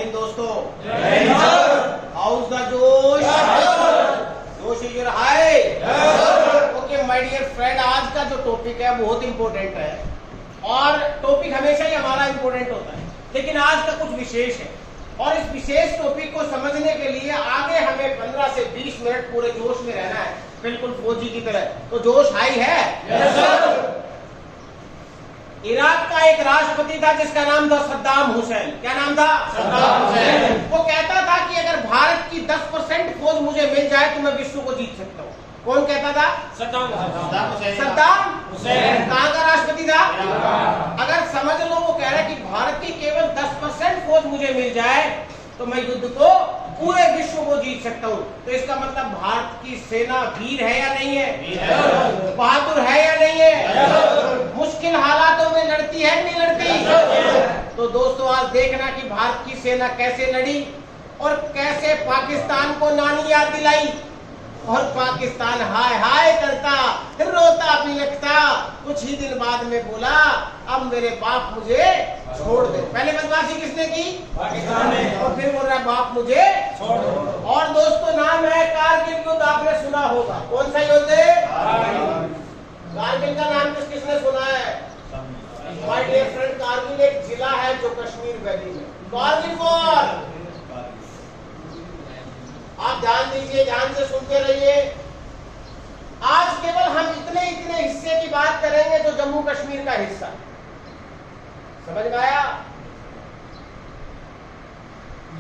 हिंद दोस्तों। जय Hind sir. House the josh, josh is your high. Okay my dear friend, आज का जो टॉपिक है बहुत इंपॉर्टेंट है और टॉपिक हमेशा ही हमारा इंपॉर्टेंट होता है, लेकिन आज का कुछ विशेष है और इस विशेष टॉपिक को समझने के लिए आगे हमें 15 से 20 मिनट पूरे जोश में रहना है, बिल्कुल फौजी की तरह। तो जोश हाई है। Yes sir. इराक का एक राष्ट्रपति था जिसका नाम था सद्दाम हुसैन। क्या नाम था? सद्दाम हुसैन। वो कहता था कि अगर भारत की 10% फौज मुझे मिल जाए तो मैं विश्व को जीत सकता हूँ। कौन कहता था? सद्दाम हुसैन। सद्दाम हुसैन। कहाँ का राष्ट्रपति था? अगर समझ लो वो कह रहा है कि भारत की केवल 10% फौज मुझे मिल जाए तो मैं युद्ध को पूरे विश्व को जीत सकता हूँ। तो इसका मतलब भारत की सेना वीर है या नहीं है? बहादुर है या नहीं है? मुश्किल हालातों में लड़ती है नहीं लड़ती? तो दोस्तों आज देखना कि भारत की सेना कैसे लड़ी और कैसे पाकिस्तान को नानी याद दिलाई और पाकिस्तान हाय हाय करता, रोता बिलखता, कुछ ही दिन बाद में बोला अब मेरे बाप मुझे छोड़ दे। पहले बदमाशी किसने की? पाकिस्तान ने। और फिर बोल रहा बाप मुझे छोड़ दो। और दोस्तों नाम है कारगिल युद्ध, आपने सुना होगा। कौन सा युद्ध है? कारगिल का नाम किसने सुना है? माय डियर फ्रेंड, कारगिल एक जिला है जो कश्मीर वैली में। कारगिल वॉर, आप ध्यान दीजिए, ध्यान से सुनते रहिए। आज केवल हम इतने हिस्से की बात करेंगे जो जम्मू कश्मीर का हिस्सा है। समझ में आया?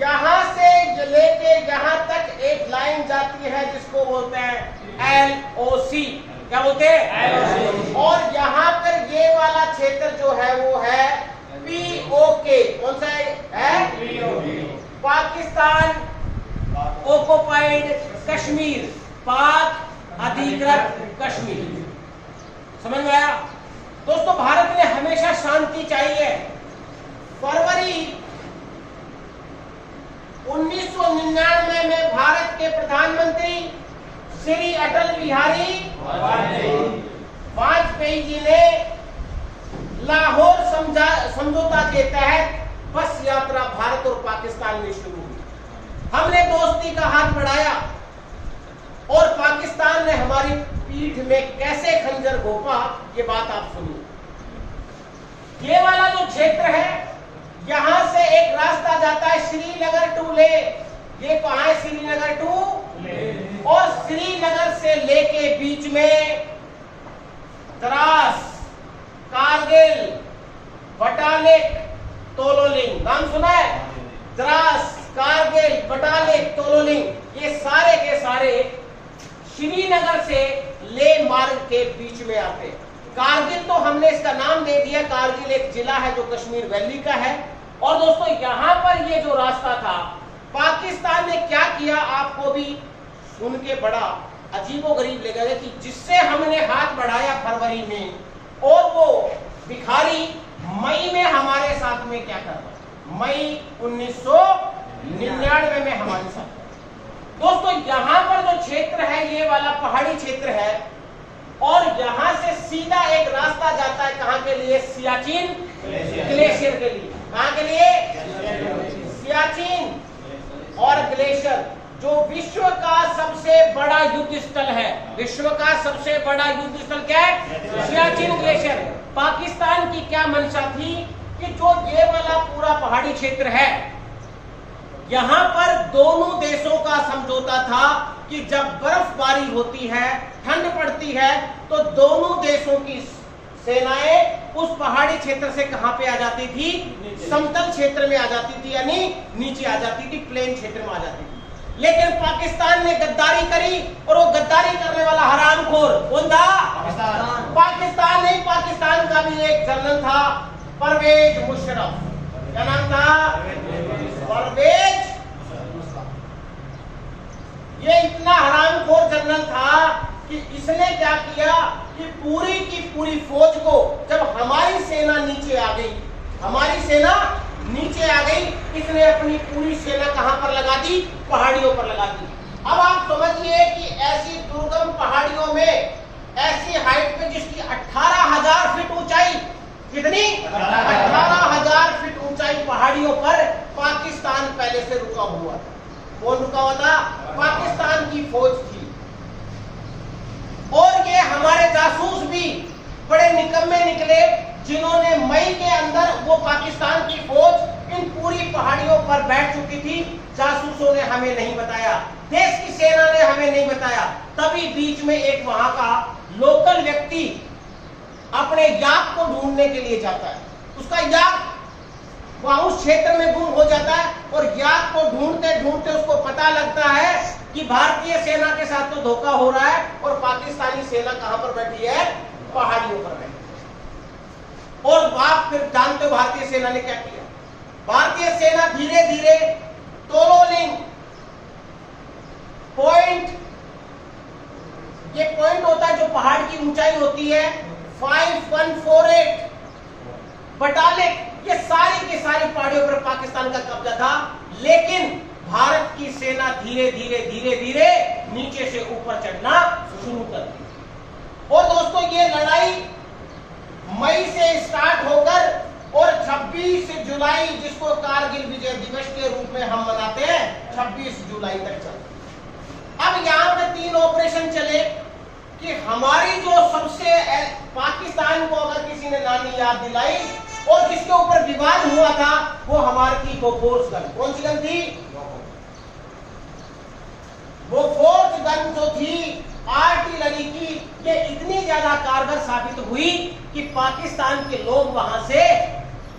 यहां से लेके यहां तक एक लाइन जाती है जिसको बोलते हैं LOC। क्या बोलते हैं? LOC। और यहां पर ये वाला क्षेत्र जो है वो है POK। कौन सा है? POK। पाकिस्तान ऑक्युपाइड कश्मीर, पाक अधिकृत कश्मीर। समझ में आया? दोस्तों भारत ने हमेशा शांति चाहिए। फरवरी 1999 में भारत के प्रधानमंत्री श्री अटल बिहारी वाजपेयी जी ने लाहौर समझौता के तहत बस यात्रा भारत और पाकिस्तान में शुरू हुई। हमने दोस्ती का हाथ बढ़ाया और पाकिस्तान ने हमारी पीठ में कैसे खंजर घोंपा, ये बात आप सुनिए। ये वाला जो क्षेत्र है यहां से एक रास्ता जाता है श्रीनगर टू ले। ये कहां है? श्रीनगर टू ले। और श्रीनगर से लेके बीच में द्रास, कारगिल, बटालिक, तोलोलिंग। नाम सुना है? द्रास, कारगिल, बटालिक, तोलोलिंग, ये सारे के सारे श्रीनगर से ले मार्ग के बीच में आते हैं। कारगिल तो हमने इसका नाम दे दिया, कारगिल एक जिला है जो कश्मीर वैली का है। और दोस्तों यहां पर ये जो रास्ता था, पाकिस्तान ने क्या किया आपको भी सुन के बड़ा अजीबोगरीब लगेगा कि जिससे हमने हाथ बढ़ाया फरवरी में और वो भिखारी मई में हमारे साथ में क्या कर रहा? मई 1999 में हमारे साथ। दोस्तों यहाँ पर जो क्षेत्र है ये वाला पहाड़ी क्षेत्र है और यहाँ से सीधा एक रास्ता जाता है कहाँ के लिए? सियाचिन ग्लेशियर के लिए। कहाँ के लिए? सियाचिन और ग्लेशियर जो विश्व का सबसे बड़ा युद्ध स्थल है। विश्व का सबसे बड़ा युद्ध स्थल क्या है? सियाचिन ग्लेशियर। पाकिस्तान की क्या मंशा थी कि जो ये वाला पूरा पहाड़ी क्षेत्र है यहां पर दोनों देशों का समझौता था कि जब बर्फबारी होती है, ठंड पड़ती है, तो दोनों देशों की सेनाएं उस पहाड़ी क्षेत्र से कहां पे आ जाती थी? समतल क्षेत्र में आ जाती थी, यानी नीचे आ जाती थी, प्लेन क्षेत्र में आ जाती थी। लेकिन पाकिस्तान ने गद्दारी करी और वो गद्दारी करने वाला हरामखोर कौन था? पाकिस्तान नहीं, पाकिस्तान का भी एक जनरल था परवेज मुशर्रफ। क्या नाम था? परवेज। ये इतना हरामखोर जनरल था कि इसने क्या किया कि पूरी की पूरी फौज को, जब हमारी सेना नीचे आ गई, हमारी सेना नीचे आ गई, इसने अपनी पूरी सेना कहां पर लगा दी? पहाड़ियों पर लगा दी। अब आप समझिए कि ऐसी दुर्गम पहाड़ियों में, ऐसी हाइट पे जिसकी 18,000 फीट ऊंचाई, कितनी? 18,000 फीट ऊंचाई पहाड़ियों पर पाकिस्तान हुआ था। कौन रुका हुआ था? पाकिस्तान की फौज थी। और ये हमारे जासूस भी बड़े निकम्मे निकले, जिन्होंने मई के अंदर वो पाकिस्तान की फौज इन पूरी पहाड़ियों पर बैठ चुकी थी। जासूसों ने हमें नहीं बताया, देश की सेना ने हमें नहीं बताया। तभी बीच में एक वहां का लोकल व्यक्ति अपने याक को ढूंढने के लिए जाता है। उसका याक वहां उस क्षेत्र में गुम हो जाता है और याक को ढूंढते ढूंढते उसको पता लगता है कि भारतीय सेना के साथ तो धोखा हो रहा है और पाकिस्तानी सेना कहां पर बैठी है? पहाड़ियों पर बैठी है। और आप फिर जानते हो भारतीय सेना ने क्या किया? भारतीय सेना धीरे धीरे तोलोलिंग पॉइंट, ये पॉइंट होता है जो पहाड़ की ऊंचाई होती है 5148 बटालिक, ये सारी की सारी पहाड़ियों पर पाकिस्तान का कब्जा था। लेकिन भारत की सेना धीरे धीरे धीरे धीरे नीचे से ऊपर चढ़ना शुरू कर दी। और दोस्तों ये लड़ाई मई से स्टार्ट होकर और 26 जुलाई, जिसको कारगिल विजय दिवस के रूप में हम मनाते हैं, 26 जुलाई तक चला। अब यहां पे 3 ऑपरेशन चले कि हमारी जो सबसे पाकिस्तान को अगर किसी ने नानी याद दिलाई और जिसके ऊपर विवाद हुआ था वो हमारी थी बोफोर्स गन। कौन सी गन थी? बोफोर्स गन जो थी आर्टिलरी की, ये इतनी ज्यादा कारगर साबित हुई कि पाकिस्तान के लोग वहां से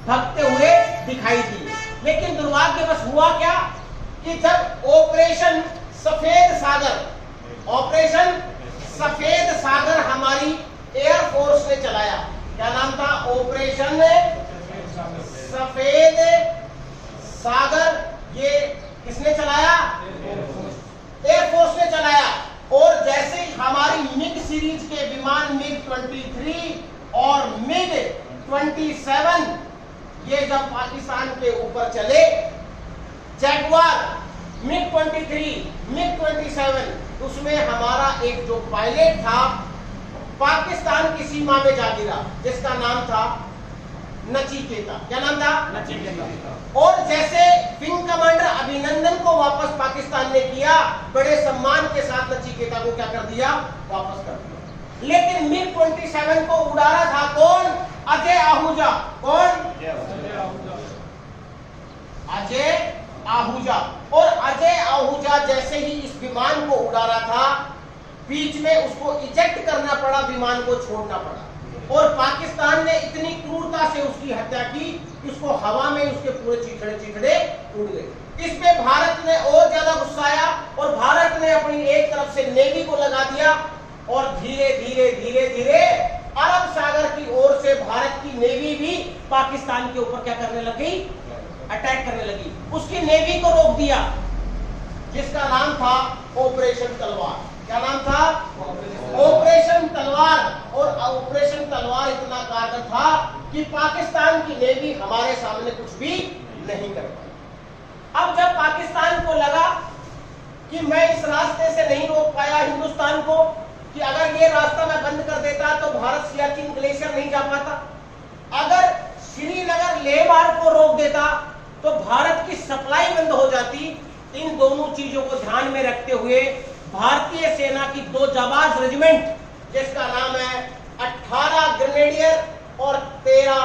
भागते हुए दिखाई दिए। लेकिन दुर्भाग्यवश हुआ क्या कि जब ऑपरेशन सफेद सागर हमारी एयरफोर्स ने चलाया, क्या नाम था? ऑपरेशन सफेद सागर। ये किसने चलाया? एयरफोर्स ने चलाया। और जैसे ही हमारी मिग सीरीज के विमान मिग 23 और मिग 27 ये जब पाकिस्तान के ऊपर चले, जैगवार मिग 23 मिग 27, उसमें हमारा एक जो पायलट था पाकिस्तान की सीमा में जा गिरा, जिसका नाम था नचिकेता। क्या नाम था? नचिकेता। और जैसे विंग कमांडर अभिनंदन को वापस पाकिस्तान ने किया, बड़े सम्मान के साथ नचिकेता को क्या कर दिया? वापस कर दिया। लेकिन मिग 27 को उड़ा रहा था कौन? अजय आहूजा। कौन? अजय आहूजा। और अजय आहूजा जैसे ही इस विमान को उड़ा रहा था, बीच में उसको इजेक्ट करना पड़ा, विमान को छोड़ना पड़ा। और पाकिस्तान ने इतनी क्रूरता से उसकी हत्या की कि उसको हवा में उसके पूरे चिथड़े उड़ गए। इस पे भारत ने और ज्यादा गुस्साया और भारत ने अपनी एक तरफ से नेवी को लगा दिया और धीरे धीरे धीरे धीरे अरब सागर की ओर से भारत की नेवी भी पाकिस्तान के ऊपर क्या करने लगी? अटैक करने लगी। उसकी नेवी को रोक दिया, जिसका नाम था ऑपरेशन तलवार। क्या नाम था? ऑपरेशन तलवार। और ऑपरेशन तलवार इतना कारगर था कि पाकिस्तान की नेवी हमारे सामने कुछ भी नहीं कर पाई। अब जब पाकिस्तान को लगा कि मैं इस रास्ते से नहीं रोक पाया हिंदुस्तान को, कि अगर ये रास्ता मैं बंद कर देता तो भारत सियाचिन ग्लेशियर नहीं जा पाता, अगर श्रीनगर लेह मार्ग को रोक देता तो भारत की सप्लाई बंद हो जाती। इन दोनों चीजों को ध्यान में रखते हुए भारतीय सेना की 2 जाबाज रेजिमेंट, जिसका नाम है 18 ग्रेनेडियर और 13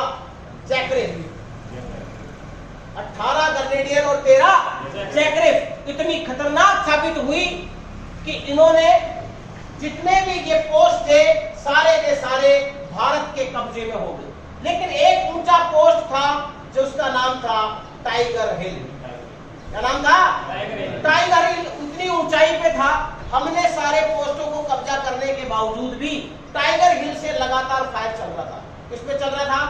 जैकरेफ, 18 ग्रेनेडियर और 13 जैकरेफ, इतनी खतरनाक साबित हुई कि इन्होंने जितने भी ये पोस्ट थे सारे के सारे भारत के कब्जे में हो गए। लेकिन एक ऊंचा पोस्ट था जिसका नाम था टाइगर हिल। क्या नाम था? टाइगर हिल। उतनी ऊंचाई पे था, हमने सारे पोस्टों को कब्जा करने के बावजूद भी टाइगर हिल से लगातार फायर चल रहा था। किस पे चल रहा था?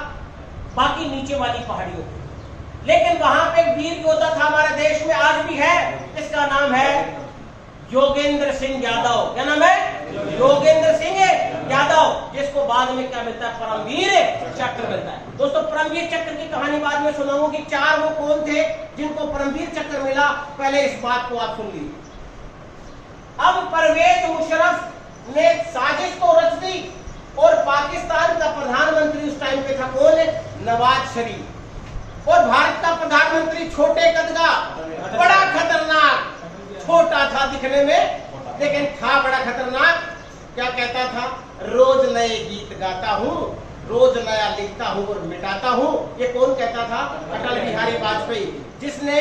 बाकी नीचे वाली पहाड़ियों पे। लेकिन वहां पे एक वीर योद्धा था हमारे देश में, आज भी है, इसका नाम है योगेंद्र सिंह यादव। क्या नाम है? योगेंद्र सिंह यादव, जिसको बाद में क्या मिलता है? परमवीर चक्र मिलता है। दोस्तों परमवीर चक्र की कहानी बाद में सुनाऊंगा कि 4 वो कौन थे जिनको परमवीर चक्र मिला। पहले इस बात को आप सुन लीजिए। अब परवेज मुशर्रफ ने साजिश तो रच दी और पाकिस्तान का प्रधानमंत्री उस टाइम पे था कौन? नवाज शरीफ। और भारत का प्रधानमंत्री छोटे कद का, बड़ा खतरनाक छोटा था दिखने में, लेकिन था बड़ा खतरनाक। क्या कहता था? रोज नए गीत गाता हूँ, रोज नया लिखता हूँ और मिटाता हूँ। ये कौन कहता था? अटल बिहारी वाजपेयी, जिसने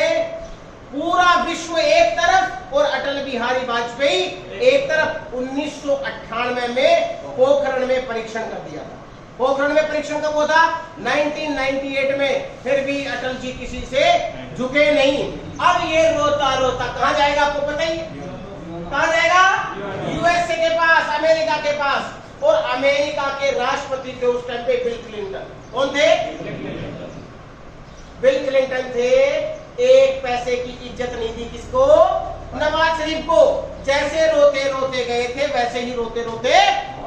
पूरा विश्व एक तरफ और अटल बिहारी वाजपेयी एक तरफ 1998 में पोखरण में परीक्षण कर दिया था। पोखरण में परीक्षण कब हुआ था? 1998 में। फिर भी अटल जी किसी से झुके नहीं। अब ये रोता रोता कहां जाएगा? आपको पता ही है कहां जाएगा? यूएसए के पास, अमेरिका के पास। और अमेरिका के राष्ट्रपति थे उस टाइम पे बिल क्लिंटन। कौन थे? बिल क्लिंटन थे। एक पैसे की इज्जत नहीं दी किसको? नवाज शरीफ को। जैसे रोते रोते गए थे वैसे ही रोते रोते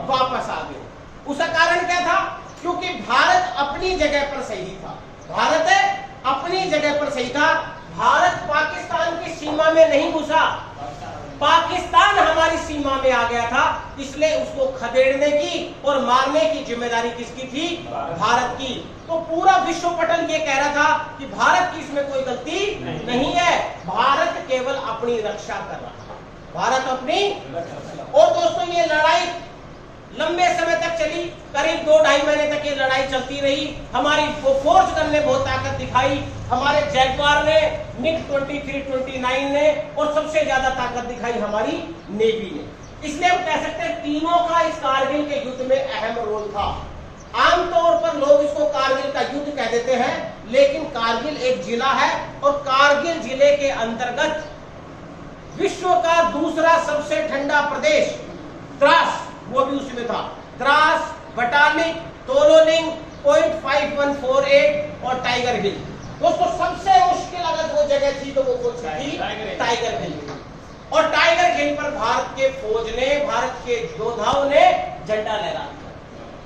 वापस आ गए। उसका कारण क्या था? क्योंकि भारत अपनी जगह पर सही था। भारत अपनी जगह पर सही था। भारत पाकिस्तान की सीमा में नहीं घुसा, पाकिस्तान हमारी सीमा में आ गया था। इसलिए उसको खदेड़ने की और मारने की जिम्मेदारी किसकी थी? भारत की। तो पूरा विश्व पटल ये कह रहा था कि भारत की इसमें कोई गलती नहीं है, भारत केवल अपनी रक्षा कर रहा है, भारत अपनी। और दोस्तों ये लड़ाई लंबे समय तक चली, करीब 2-2.5 महीने तक ये लड़ाई चलती रही। हमारी फोर्स गन ने बहुत ताकत दिखाई, हमारे जैगवार ने, MiG-23-29 ने, और सबसे ज्यादा ताकत दिखाई हमारी नेवी ने। इसलिए हम कह सकते हैं तीनों का इस कारगिल के युद्ध में अहम रोल था। आमतौर पर लोग इसको कारगिल का युद्ध कह देते हैं, लेकिन कारगिल एक जिला है और कारगिल जिले के अंतर्गत विश्व का दूसरा सबसे ठंडा प्रदेश द्रास, वो भी उसमें था। द्रास, बटालिक, तोलोलिंग, पॉइंट 5148 और टाइगर हिल। दोस्तों सबसे मुश्किल अगर वो जगह थी तो वो कौन सी थी? टाइगर हिल। और टाइगर हिल पर भारत के फौज ने, भारत के योद्धाओं ने झंडा लहरा दिया।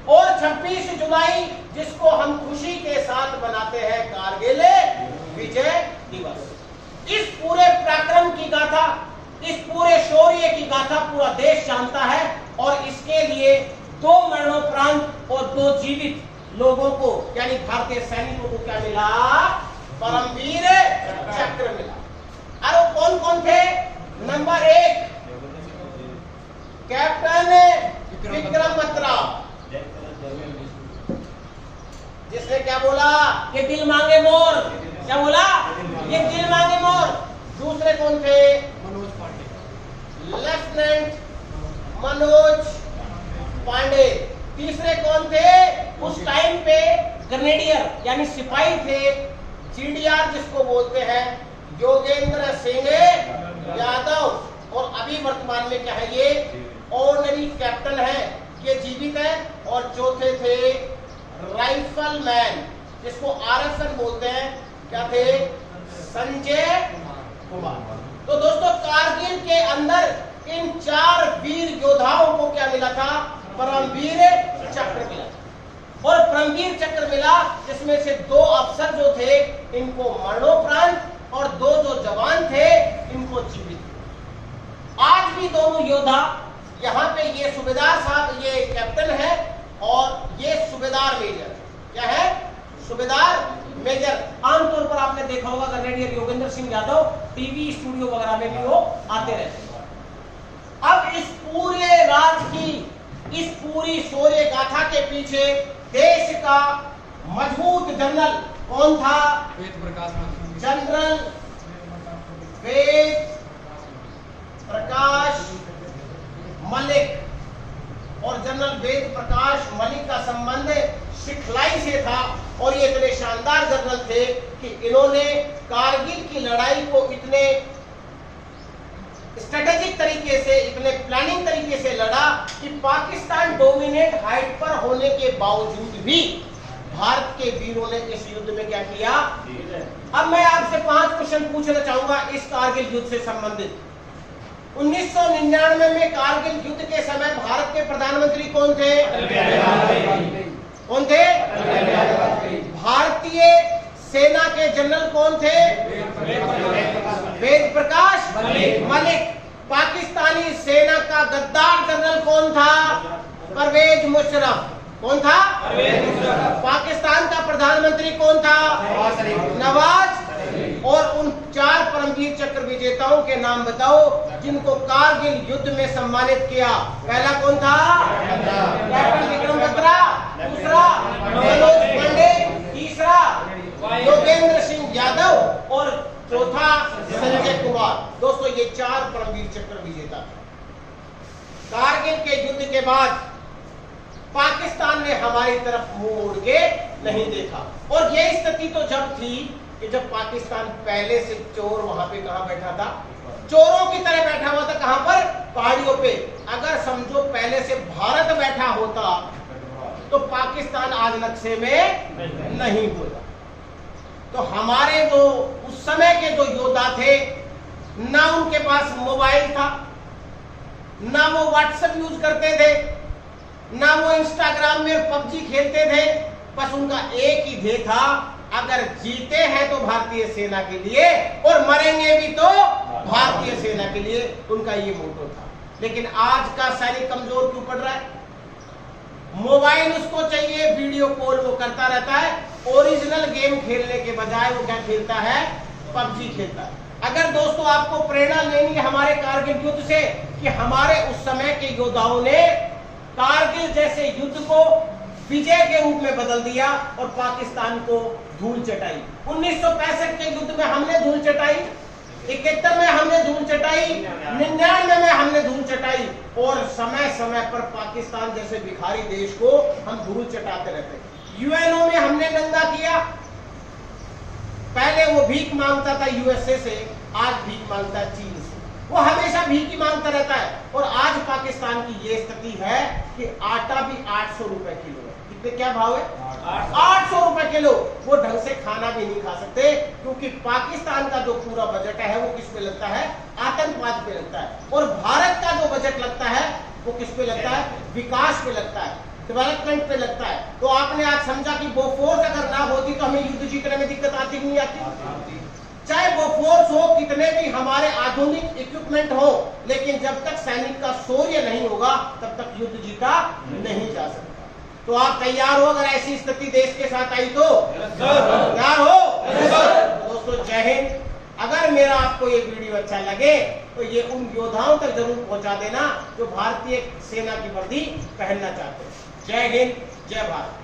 और 26 जुलाई जिसको हम खुशी के साथ मनाते हैं कारगिल विजय दिवस। इस पूरे पराक्रम की गाथा, इस पूरे शौर्य की गाथा पूरा देश जानता है। और इसके लिए 2 मरणोपरांत और 2 जीवित लोगों को यानी भारतीय सैनिकों को क्या मिला? परमवीर चक्र मिला। और वो कौन कौन थे? नंबर 1 कैप्टन विक्रम बत्रा, जिसने क्या बोला? ये दिल मांगे मोर। क्या बोला? ये दिल मांगे मोर। दूसरे कौन थे? लेफ्टिनेंट मनोज पांडे। तीसरे कौन थे? उस टाइम पे ग्रेनेडियर यानी सिपाही थे, GDR जिसको बोलते हैं, योगेंद्र सिंह यादव। और अभी वर्तमान में क्या है? ये ऑनरी कैप्टन है, ये जीवित है। और चौथे थे राइफलमैन, जिसको RFN बोलते हैं, क्या थे? संजय कुमार। तो दोस्तों कारगिल के अंदर इन 4 वीर योद्धाओं को क्या मिला था? परमवीर चक्र मिला। और परमवीर चक्र मिला, जिसमें से 2 अफसर जो थे इनको मरणोपरांत और 2 जो जवान थे इनको जीवित। आज भी दोनों योद्धा यहाँ पे, ये सूबेदार साहब, ये कैप्टन है और ये सूबेदार मेजर। क्या है? सूबेदार मेजर। आमतौर पर आपने देखा होगा grenadier Yogendra Singh Yadav TV studio वगैरह में भी वो आते रहते हैं। अब इस पूरे राज की, इस पूरी शौर्य गाथा के पीछे देश का मजबूत जनरल कौन था? जनरल वेद प्रकाश मलिक। और जनरल वेद प्रकाश मलिक का संबंध सिखलाई से था। और ये इतने शानदार जनरल थे कि इन्होंने कारगिल की लड़ाई को इतने स्ट्रेटेजिक तरीके से, इतने प्लानिंग तरीके से लड़ा कि पाकिस्तान डोमिनेट हाइट पर होने के बावजूद भी भारत के वीरों ने इस युद्ध में क्या किया? अब मैं आपसे 5 क्वेश्चन पूछना चाहूंगा इस कारगिल युद्ध से संबंधित। 1999 में कारगिल युद्ध के समय भारत के प्रधानमंत्री कौन थे? कौन थे? भारतीय सेना के जनरल कौन थे? वेद प्रकाश मलिक। पाकिस्तानी सेना का गद्दार जनरल कौन था? परवेज मुशर्रफ। कौन था? पाकिस्तान का प्रधानमंत्री कौन था? नवाज। और उन 4 परमवीर चक्र विजेताओं के नाम बताओ जिनको कारगिल युद्ध में सम्मानित किया। पहला कौन था? कैप्टन विक्रम बत्रा, दूसरा मनोज पांडे, तीसरा योगेंद्र सिंह यादव और चौथा संजय कुमार। दोस्तों ये 4 परमवीर चक्र विजेता थे। कारगिल के युद्ध के बाद पाकिस्तान ने हमारी तरफ मुंह मोड़ के नहीं देखा। और ये स्थिति तो जब थी कि जब पाकिस्तान पहले से चोर वहां पे कहां बैठा था, चोरों की तरह बैठा हुआ था। कहां पर? पहाड़ियों पे। अगर समझो पहले से भारत बैठा होता तो पाकिस्तान आज नक्शे में नहीं होता। तो हमारे जो उस समय के जो योद्धा थे, ना उनके पास मोबाइल था, ना वो व्हाट्सएप यूज करते थे, ना वो इंस्टाग्राम में पबजी खेलते थे। बस उनका एक ही ध्येय था, अगर जीते हैं तो भारतीय सेना के लिए और मरेंगे भी तो भारतीय सेना के लिए। उनका ये मोटो था। लेकिन आज का सैनिक कमजोर क्यों पड़ रहा है? मोबाइल उसको चाहिए, वीडियो कॉल वो करता रहता है, ओरिजिनल गेम खेलने के बजाय वो क्या खेलता है? पबजी खेलता है। अगर दोस्तों आपको प्रेरणा लेनी है हमारे कारगिल युद्ध से कि हमारे उस समय के योद्धाओं ने कारगिल जैसे युद्ध को विजय के रूप में बदल दिया और पाकिस्तान को धूल चटाई। 1965 के युद्ध में हमने धूल चटाई, 71 में हमने धूल चटाई, 99 में हमने धूल चटाई और समय समय पर पाकिस्तान जैसे भिखारी देश को हम धूल चटाते रहते। यूएनओ में हमने दंगा किया। पहले वो भीख मांगता था यूएसए से, आज भीख मांगता है चीन से। वो हमेशा भीख ही मांगता रहता है। और आज पाकिस्तान की ये स्थिति है कि आटा भी 800 रुपए किलो है। कितने क्या भाव है? 800 रुपए किलो। वो ढंग से खाना भी नहीं खा सकते क्योंकि पाकिस्तान का जो पूरा बजट है वो किस पे लगता है? आतंकवाद पे लगता है। और भारत का जो बजट लगता है वो किस पे लगता है? विकास पे लगता है, डेवलपमेंट पे लगता है। तो आपने आज समझा कि बोफोर्स अगर ना होती तो हमें युद्ध जीतने में दिक्कत आती नहीं आती? चाहे बोफोर्स हो, कितने भी हमारे आधुनिक इक्विपमेंट हो, लेकिन जब तक सैनिक का शौर्य नहीं होगा तब तक युद्ध जीता नहीं जा सकता। तो आप तैयार हो? अगर ऐसी स्थिति देश के साथ आई तो तैयार हो? तो दोस्तों जय हिंद। अगर मेरा आपको ये वीडियो अच्छा लगे तो ये उन योद्धाओं तक जरूर पहुंचा देना जो भारतीय सेना की वर्दी पहनना चाहते हैं। जय हिंद, जय भारत।